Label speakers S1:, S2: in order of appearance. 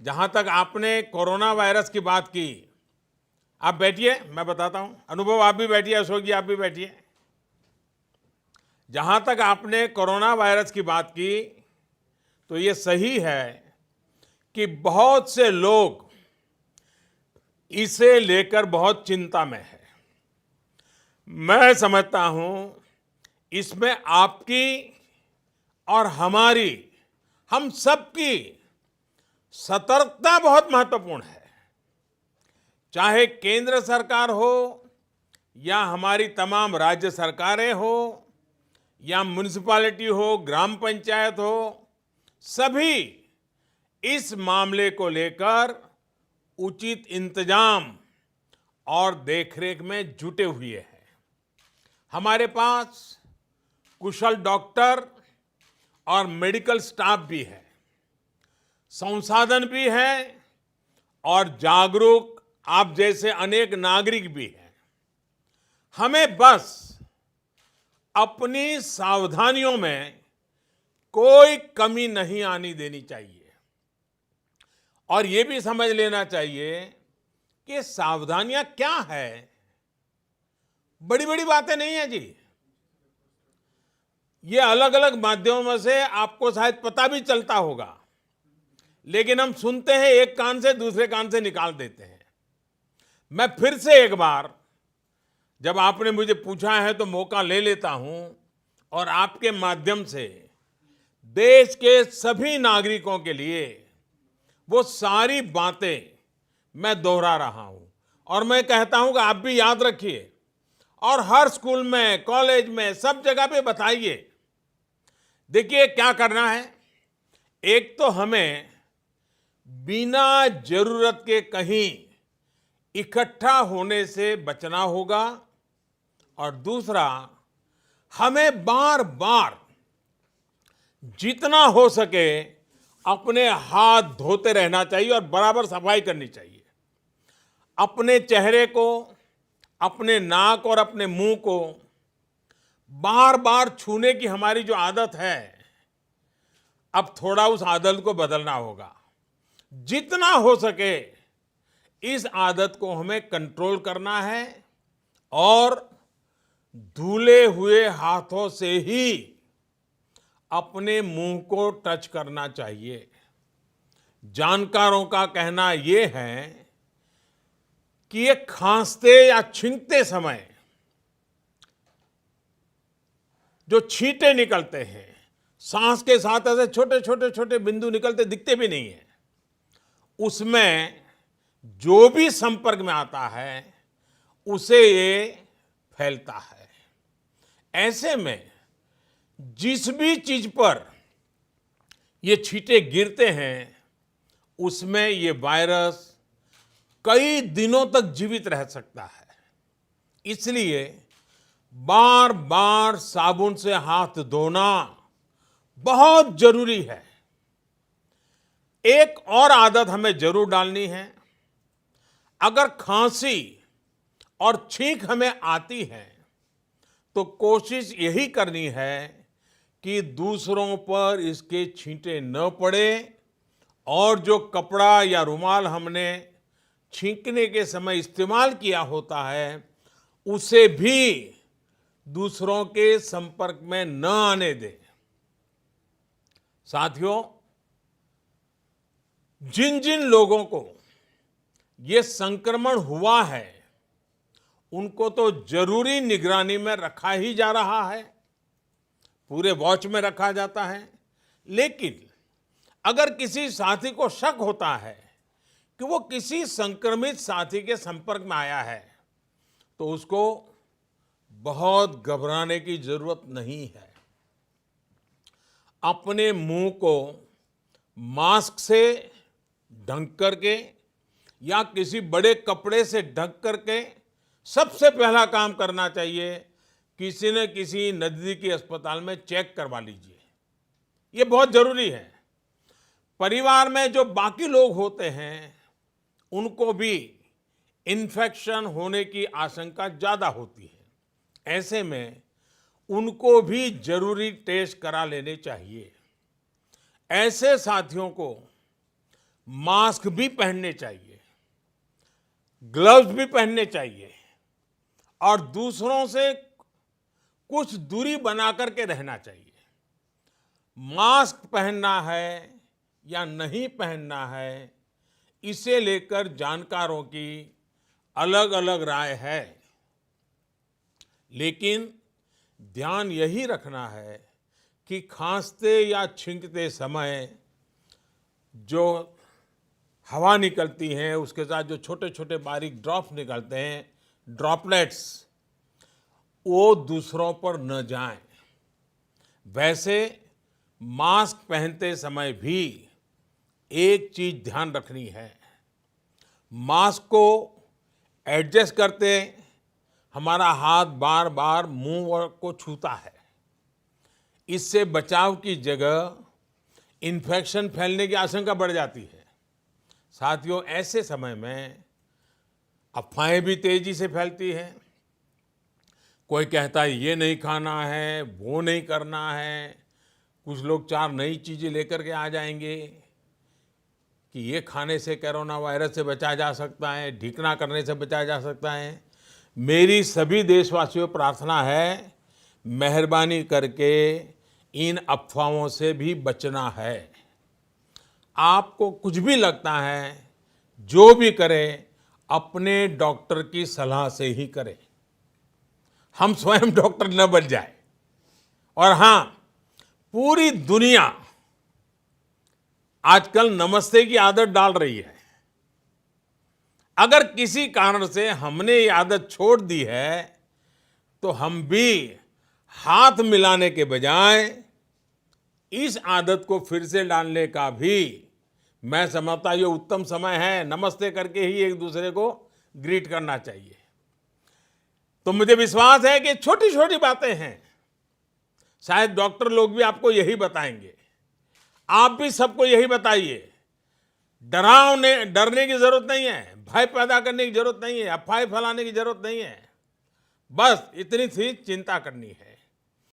S1: जहां तक आपने कोरोना वायरस की बात की, आप बैठिए, मैं बताता हूं। अनुभव, आप भी बैठिए। अशोक जी, आप भी बैठिए। जहां तक आपने कोरोना वायरस की बात की, तो ये सही है कि बहुत से लोग इसे लेकर बहुत चिंता में है। मैं समझता हूं इसमें आपकी और हमारी, हम सबकी सतर्कता बहुत महत्वपूर्ण है। चाहे केंद्र सरकार हो या हमारी तमाम राज्य सरकारें हो या म्युनिसिपैलिटी हो, ग्राम पंचायत हो, सभी इस मामले को लेकर उचित इंतजाम और देखरेख में जुटे हुए हैं। हमारे पास कुशल डॉक्टर और मेडिकल स्टाफ भी है, संसाधन भी है और जागरूक आप जैसे अनेक नागरिक भी हैं। हमें बस अपनी सावधानियों में कोई कमी नहीं आनी देनी चाहिए और ये भी समझ लेना चाहिए कि सावधानियां क्या है। बड़ी बड़ी बातें नहीं है जी। ये अलग अलग माध्यमों से आपको शायद पता भी चलता होगा, लेकिन हम सुनते हैं, एक कान से दूसरे कान से निकाल देते हैं। मैं फिर से एक बार, जब आपने मुझे पूछा है तो मौका ले लेता हूं और आपके माध्यम से देश के सभी नागरिकों के लिए वो सारी बातें मैं दोहरा रहा हूं और मैं कहता हूं कि आप भी याद रखिए और हर स्कूल में, कॉलेज में, सब जगह पे बताइए। देखिए क्या करना है। एक तो हमें बिना जरूरत के कहीं इकट्ठा होने से बचना होगा और दूसरा, हमें बार बार जितना हो सके अपने हाथ धोते रहना चाहिए और बराबर सफाई करनी चाहिए। अपने चेहरे को, अपने नाक और अपने मुंह को बार बार छूने की हमारी जो आदत है, अब थोड़ा उस आदत को बदलना होगा। जितना हो सके इस आदत को हमें कंट्रोल करना है और धुले हुए हाथों से ही अपने मुंह को टच करना चाहिए। जानकारों का कहना यह है कि ये खांसते या छींकते समय जो छींटे निकलते हैं, सांस के साथ ऐसे छोटे छोटे छोटे बिंदु निकलते दिखते भी नहीं है, उसमें जो भी संपर्क में आता है उसे ये फैलता है। ऐसे में जिस भी चीज पर ये छींटे गिरते हैं उसमें ये वायरस कई दिनों तक जीवित रह सकता है। इसलिए बार बार साबुन से हाथ धोना बहुत जरूरी है। एक और आदत हमें जरूर डालनी है। अगर खांसी और छींक हमें आती है तो कोशिश यही करनी है कि दूसरों पर इसके छींटे न पड़े और जो कपड़ा या रुमाल हमने छींकने के समय इस्तेमाल किया होता है उसे भी दूसरों के संपर्क में न आने दें। साथियों, जिन जिन लोगों को ये संक्रमण हुआ है उनको तो जरूरी निगरानी में रखा ही जा रहा है, पूरे वॉच में रखा जाता है। लेकिन अगर किसी साथी को शक होता है कि वो किसी संक्रमित साथी के संपर्क में आया है तो उसको बहुत घबराने की जरूरत नहीं है। अपने मुंह को मास्क से ढक करके या किसी बड़े कपड़े से ढक करके सबसे पहला काम करना चाहिए, किसी न किसी नजदीकी अस्पताल में चेक करवा लीजिए। ये बहुत जरूरी है। परिवार में जो बाकी लोग होते हैं उनको भी इन्फेक्शन होने की आशंका ज्यादा होती है। ऐसे में उनको भी जरूरी टेस्ट करा लेने चाहिए। ऐसे साथियों को मास्क भी पहनने चाहिए, ग्लव्स भी पहनने चाहिए और दूसरों से कुछ दूरी बना करके रहना चाहिए। मास्क पहनना है या नहीं पहनना है, इसे लेकर जानकारों की अलग अलग राय है, लेकिन ध्यान यही रखना है कि खांसते या छींकते समय जो हवा निकलती है, उसके साथ जो छोटे छोटे बारीक ड्रॉप्स निकलते हैं, ड्रॉपलेट्स, वो दूसरों पर न जाएं। वैसे मास्क पहनते समय भी एक चीज ध्यान रखनी है, मास्क को एडजस्ट करते हमारा हाथ बार बार मुंह को छूता है। इससे बचाव की जगह इन्फेक्शन फैलने की आशंका बढ़ जाती है। साथियों, ऐसे समय में अफवाहें भी तेजी से फैलती हैं। कोई कहता है ये नहीं खाना है, वो नहीं करना है। कुछ लोग 4 नई चीजें लेकर के आ जाएंगे कि ये खाने से कोरोना वायरस से बचा जा सकता है, ढीकना करने से बचा जा सकता है। मेरी सभी देशवासियों को प्रार्थना है, मेहरबानी करके इन अफवाहों से भी बचना है। आपको कुछ भी लगता है, जो भी करें, अपने डॉक्टर की सलाह से ही करें। हम स्वयं डॉक्टर न बन जाए। और हाँ, पूरी दुनिया आजकल नमस्ते की आदत डाल रही है। अगर किसी कारण से हमने ये आदत छोड़ दी है, तो हम भी हाथ मिलाने के बजाय इस आदत को फिर से डालने का भी मैं समझता ये उत्तम समय है। नमस्ते करके ही एक दूसरे को ग्रीट करना चाहिए। तो मुझे विश्वास है कि छोटी छोटी बातें हैं, शायद डॉक्टर लोग भी आपको यही बताएंगे। आप भी सबको यही बताइए। डरने की जरूरत नहीं है, भय पैदा करने की जरूरत नहीं है, अफवाह फैलाने की जरूरत नहीं है। बस इतनी सी चिंता करनी है।